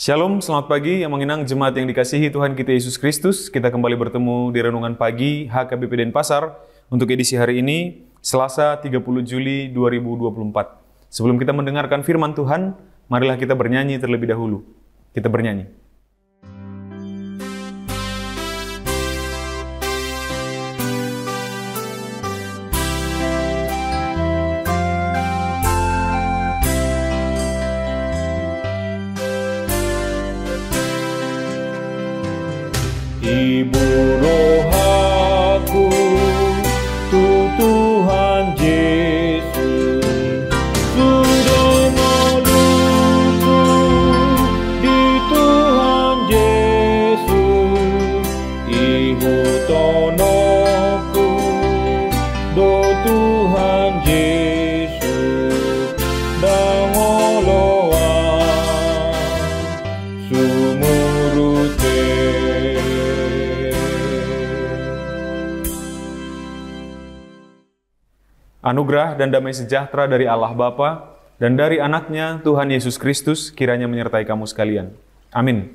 Shalom, selamat pagi yang menginang jemaat yang dikasihi Tuhan kita Yesus Kristus. Kita kembali bertemu di Renungan Pagi HKBP Denpasar untuk edisi hari ini, Selasa 30 Juli 2024. Sebelum kita mendengarkan firman Tuhan, marilah kita bernyanyi terlebih dahulu. Kita bernyanyi. Ibu rohaku, Tuhan Yesus sudah meluncur di Tuhan Yesus. Ibu tonoku, do Tuhan Yesus dan oloan sumurute. Anugerah dan damai sejahtera dari Allah Bapa dan dari anaknya Tuhan Yesus Kristus kiranya menyertai kamu sekalian. Amin.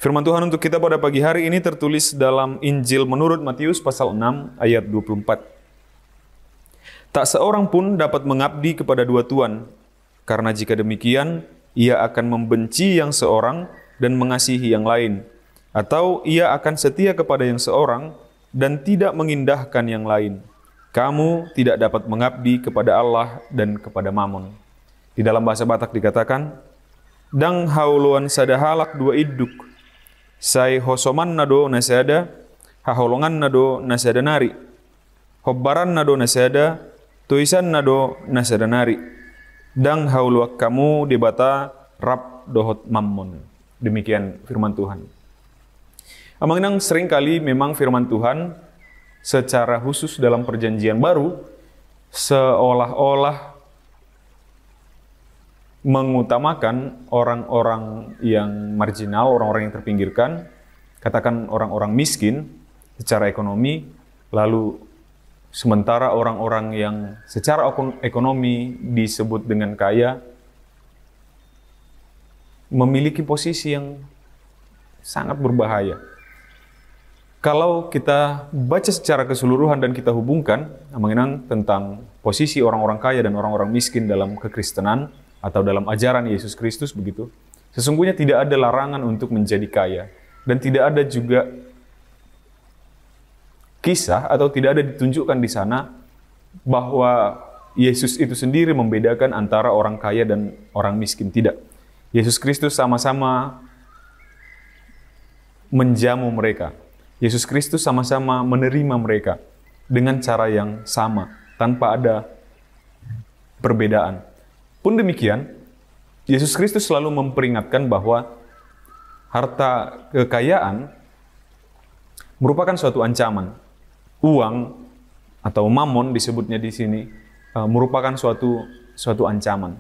Firman Tuhan untuk kita pada pagi hari ini tertulis dalam Injil menurut Matius pasal 6 ayat 24. Tak seorang pun dapat mengabdi kepada dua tuan, karena jika demikian ia akan membenci yang seorang dan mengasihi yang lain, atau ia akan setia kepada yang seorang dan tidak mengindahkan yang lain. Kamu tidak dapat mengabdi kepada Allah dan kepada Mammon. Di dalam bahasa Batak dikatakan, Dang hauluan sadahalak dua iduk, say hosoman nado nasada, haholongan nado nasada nari, hobbaran nado nasada, tuisan nado nasada nari. Dang hauluak kamu debata rap dohot Mammon. Demikian firman Tuhan. Mengenang seringkali memang firman Tuhan secara khusus dalam perjanjian baru seolah-olah mengutamakan orang-orang yang marginal, orang-orang yang terpinggirkan, katakan orang-orang miskin secara ekonomi, lalu sementara orang-orang yang secara ekonomi disebut dengan kaya memiliki posisi yang sangat berbahaya. Kalau kita baca secara keseluruhan dan kita hubungkan mengenang tentang posisi orang-orang kaya dan orang-orang miskin dalam kekristenan atau dalam ajaran Yesus Kristus begitu, sesungguhnya tidak ada larangan untuk menjadi kaya dan tidak ada juga kisah atau tidak ada ditunjukkan di sana bahwa Yesus itu sendiri membedakan antara orang kaya dan orang miskin. Tidak. Yesus Kristus sama-sama menjamu mereka. Yesus Kristus sama-sama menerima mereka dengan cara yang sama, tanpa ada perbedaan. Pun demikian, Yesus Kristus selalu memperingatkan bahwa harta kekayaan merupakan suatu ancaman. Uang atau mammon disebutnya di sini merupakan suatu ancaman.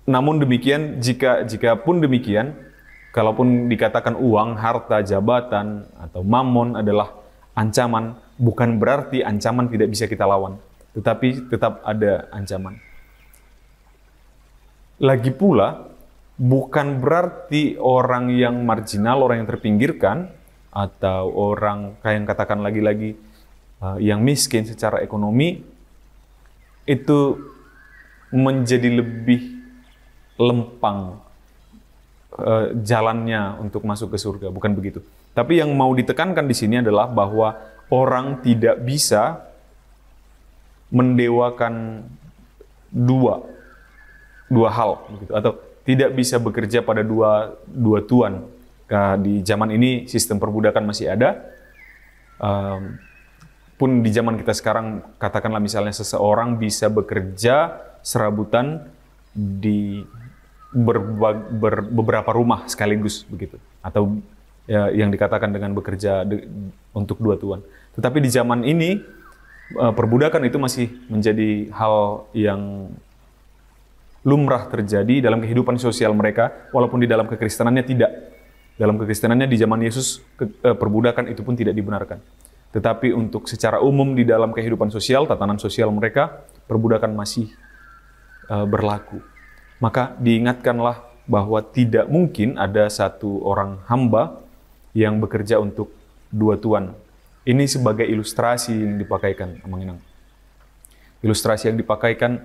Namun demikian, jika pun demikian, kalaupun dikatakan uang, harta, jabatan, atau mammon adalah ancaman, bukan berarti ancaman tidak bisa kita lawan. Tetapi tetap ada ancaman. Lagi pula, bukan berarti orang yang marginal, orang yang terpinggirkan, atau orang yang katakan lagi-lagi yang miskin secara ekonomi, itu menjadi lebih lempang jalannya untuk masuk ke surga, bukan begitu. Tapi yang mau ditekankan di sini adalah bahwa orang tidak bisa mendewakan dua hal, begitu, atau tidak bisa bekerja pada dua tuan. Di zaman ini sistem perbudakan masih ada. Pun di zaman kita sekarang, katakanlah misalnya seseorang bisa bekerja serabutan di beberapa rumah sekaligus begitu, atau yang dikatakan dengan bekerja untuk dua tuan. Tetapi di zaman ini perbudakan itu masih menjadi hal yang lumrah terjadi dalam kehidupan sosial mereka, walaupun di dalam kekristenannya tidak. Dalam kekristenannya di zaman Yesus perbudakan itu pun tidak dibenarkan. Tetapi untuk secara umum di dalam kehidupan sosial, tatanan sosial mereka, perbudakan masih berlaku. Maka diingatkanlah bahwa tidak mungkin ada satu orang hamba yang bekerja untuk dua tuan. Ini sebagai ilustrasi yang dipakaikan, Amang Inang. Ilustrasi yang dipakaikan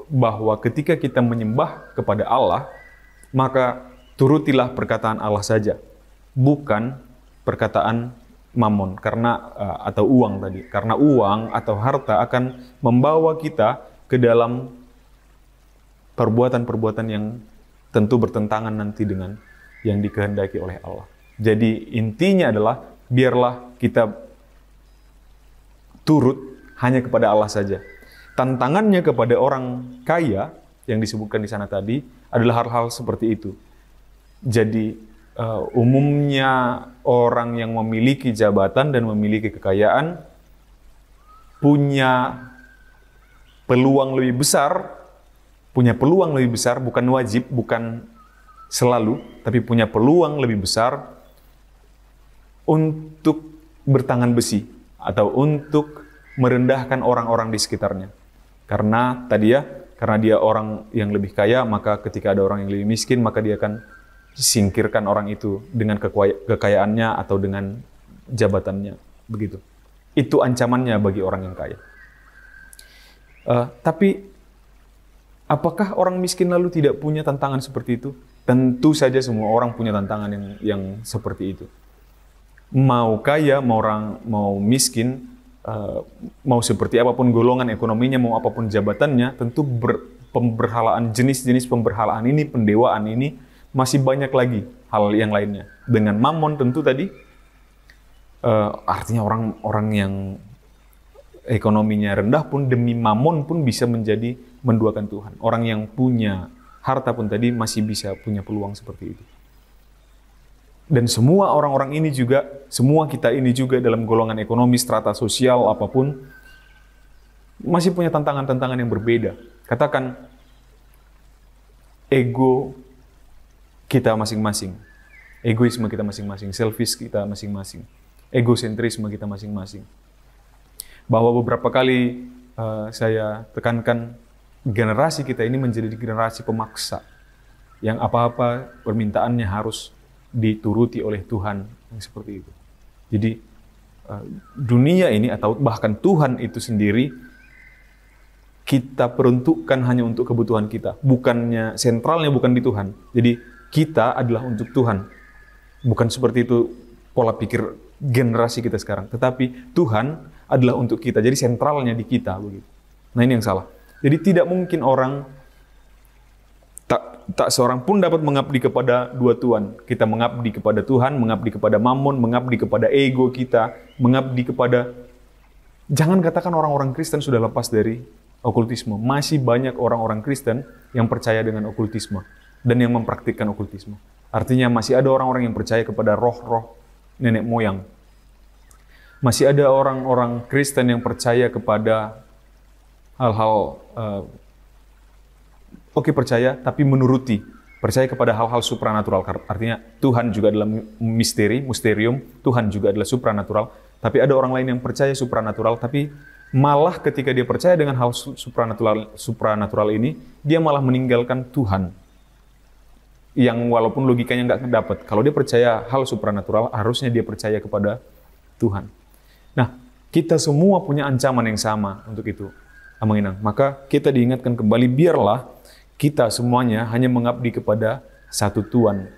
bahwa ketika kita menyembah kepada Allah, maka turutilah perkataan Allah saja, bukan perkataan mamon atau uang tadi. Karena uang atau harta akan membawa kita ke dalam perbuatan-perbuatan yang tentu bertentangan nanti dengan yang dikehendaki oleh Allah. Jadi intinya adalah biarlah kita turut hanya kepada Allah saja. Tantangannya kepada orang kaya yang disebutkan di sana tadi adalah hal-hal seperti itu. Jadi umumnya orang yang memiliki jabatan dan memiliki kekayaan punya peluang lebih besar, bukan wajib, bukan selalu, tapi punya peluang lebih besar untuk bertangan besi atau untuk merendahkan orang-orang di sekitarnya. Karena dia orang yang lebih kaya, maka ketika ada orang yang lebih miskin, maka dia akan singkirkan orang itu dengan kekayaannya atau dengan jabatannya, begitu. Itu ancamannya bagi orang yang kaya. Tapi apakah orang miskin lalu tidak punya tantangan seperti itu? Tentu saja semua orang punya tantangan yang seperti itu. Mau kaya, mau miskin, mau seperti apapun golongan ekonominya, mau apapun jabatannya, tentu jenis-jenis pemberhalaan ini, pendewaan ini, masih banyak lagi hal yang lainnya. Dengan mamon tentu tadi, artinya orang yang ekonominya rendah pun demi mamon pun bisa menjadi menduakan Tuhan. Orang yang punya harta pun tadi masih bisa punya peluang seperti itu. Dan semua orang-orang ini juga, semua kita ini juga dalam golongan ekonomi, strata sosial apapun, masih punya tantangan-tantangan yang berbeda. Katakan, ego kita masing-masing, egoisme kita masing-masing, selfish kita masing-masing, egosentrisme kita masing-masing. Bahwa beberapa kali saya tekankan, generasi kita ini menjadi generasi pemaksa, yang apa-apa permintaannya harus dituruti oleh Tuhan, yang seperti itu. Jadi dunia ini atau bahkan Tuhan itu sendiri kita peruntukkan hanya untuk kebutuhan kita, bukannya sentralnya bukan di Tuhan. Jadi kita adalah untuk Tuhan. Bukan seperti itu pola pikir generasi kita sekarang. Tetapi Tuhan adalah untuk kita. Jadi sentralnya di kita. Begitu. Nah ini yang salah. Jadi tidak mungkin orang, tak seorang pun dapat mengabdi kepada dua tuan. Kita mengabdi kepada Tuhan, mengabdi kepada mamon, mengabdi kepada ego kita, mengabdi kepada... Jangan katakan orang-orang Kristen sudah lepas dari okultisme. Masih banyak orang-orang Kristen yang percaya dengan okultisme dan yang mempraktikkan okultisme. Artinya masih ada orang-orang yang percaya kepada roh-roh nenek moyang. Masih ada orang-orang Kristen yang percaya kepada hal-hal percaya tapi menuruti, percaya kepada hal-hal supranatural. Artinya Tuhan juga adalah misterium, Tuhan juga adalah supranatural. Tapi ada orang lain yang percaya supranatural, tapi malah ketika dia percaya dengan hal supranatural ini, dia malah meninggalkan Tuhan. Yang walaupun logikanya nggak dapat. Kalau dia percaya hal supranatural, harusnya dia percaya kepada Tuhan. Nah, kita semua punya ancaman yang sama untuk itu, Amang Inang. Maka kita diingatkan kembali, biarlah kita semuanya hanya mengabdi kepada satu Tuhan,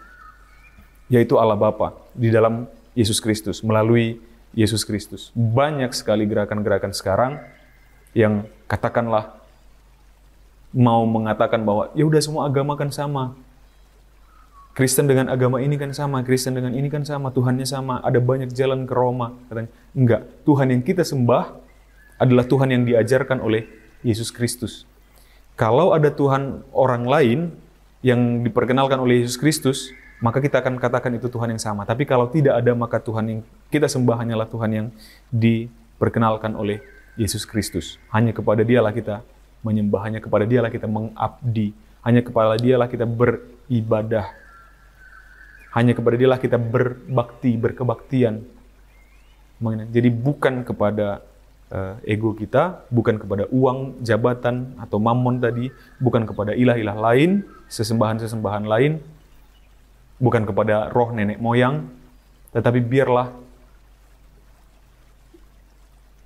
yaitu Allah Bapa di dalam Yesus Kristus, melalui Yesus Kristus. Banyak sekali gerakan-gerakan sekarang yang katakanlah mau mengatakan bahwa ya udah semua agama kan sama. Kristen dengan agama ini kan sama, Kristen dengan ini kan sama, Tuhannya sama, ada banyak jalan ke Roma. Katanya, enggak, Tuhan yang kita sembah adalah Tuhan yang diajarkan oleh Yesus Kristus. Kalau ada Tuhan orang lain yang diperkenalkan oleh Yesus Kristus, maka kita akan katakan itu Tuhan yang sama. Tapi kalau tidak ada, maka Tuhan yang kita sembah hanyalah Tuhan yang diperkenalkan oleh Yesus Kristus. Hanya kepada Dialah kita menyembah, hanya kepada Dialah kita mengabdi, hanya kepada Dialah kita beribadah. Hanya kepada Dialah kita berbakti, berkebaktian. Jadi bukan kepada ego kita, bukan kepada uang, jabatan, atau mammon tadi, bukan kepada ilah-ilah lain, sesembahan-sesembahan lain, bukan kepada roh nenek moyang, tetapi biarlah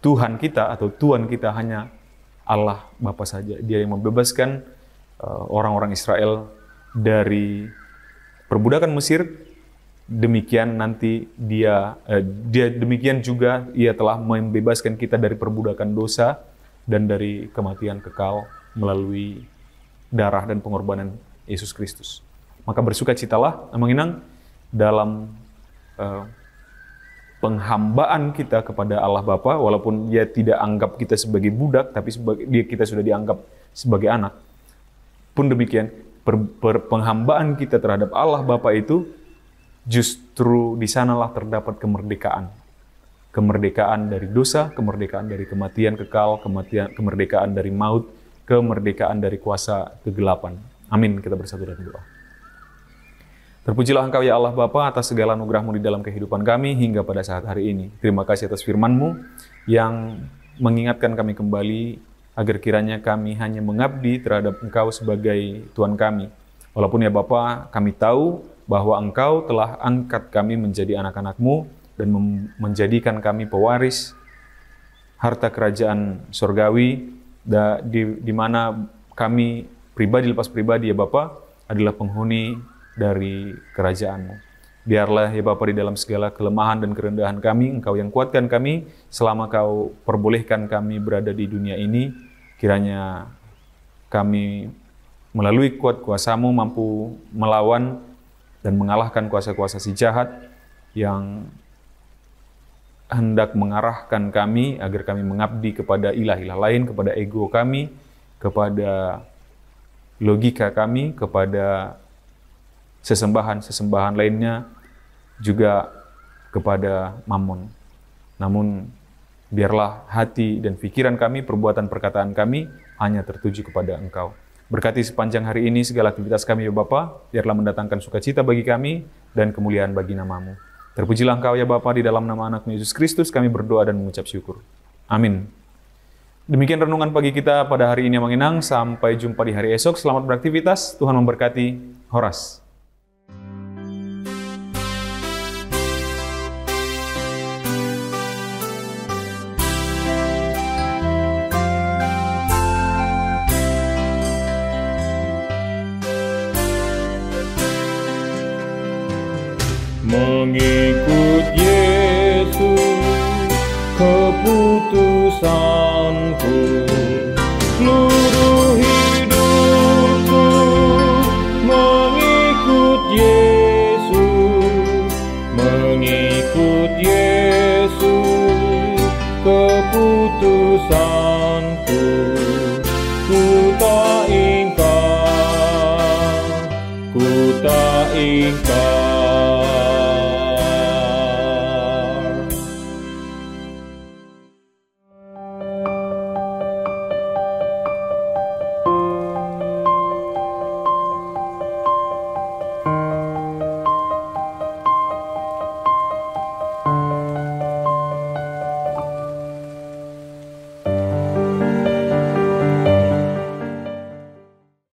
Tuhan kita atau Tuhan kita hanya Allah Bapa saja. Dia yang membebaskan orang-orang Israel dari perbudakan Mesir. Demikian nanti dia demikian juga ia telah membebaskan kita dari perbudakan dosa dan dari kematian kekal melalui darah dan pengorbanan Yesus Kristus. Maka bersukacitalah menginang dalam penghambaan kita kepada Allah Bapa, walaupun dia tidak anggap kita sebagai budak, tapi kita sudah dianggap sebagai anak. Pun demikian, penghambaan kita terhadap Allah Bapa itu justru di sanalah terdapat kemerdekaan. Kemerdekaan dari dosa, kemerdekaan dari kematian kekal, kemerdekaan dari maut, kemerdekaan dari kuasa kegelapan. Amin. Kita bersatu dalam doa. Terpujilah Engkau ya Allah Bapa atas segala anugerah-Mu di dalam kehidupan kami hingga pada saat hari ini. Terima kasih atas firman-Mu yang mengingatkan kami kembali agar kiranya kami hanya mengabdi terhadap Engkau sebagai Tuhan kami. Walaupun ya Bapa, kami tahu bahwa Engkau telah angkat kami menjadi anak-anak-Mu dan menjadikan kami pewaris harta kerajaan surgawi, di mana kami pribadi lepas pribadi ya Bapa adalah penghuni dari kerajaan-Mu. Biarlah ya Bapa di dalam segala kelemahan dan kerendahan kami, Engkau yang kuatkan kami selama Kau perbolehkan kami berada di dunia ini. Kiranya kami melalui kuat kuasa-Mu mampu melawan dan mengalahkan kuasa-kuasa si jahat yang hendak mengarahkan kami agar kami mengabdi kepada ilah-ilah lain, kepada ego kami, kepada logika kami, kepada sesembahan-sesembahan lainnya, juga kepada mammon. Namun, biarlah hati dan pikiran kami, perbuatan perkataan kami hanya tertuju kepada Engkau. Berkati sepanjang hari ini segala aktivitas kami ya Bapa, biarlah mendatangkan sukacita bagi kami dan kemuliaan bagi nama-Mu. Terpujilah Engkau ya Bapa, di dalam nama anak-Mu Yesus Kristus kami berdoa dan mengucap syukur. Amin. Demikian renungan pagi kita pada hari ini yang menginang. Sampai jumpa di hari esok. Selamat beraktivitas. Tuhan memberkati. Horas. Mengikut Yesus keputusanku, seluruh hidupku mengikut Yesus, mengikut Yesus keputusanku, ku tak ingkar, ku tak ingkar.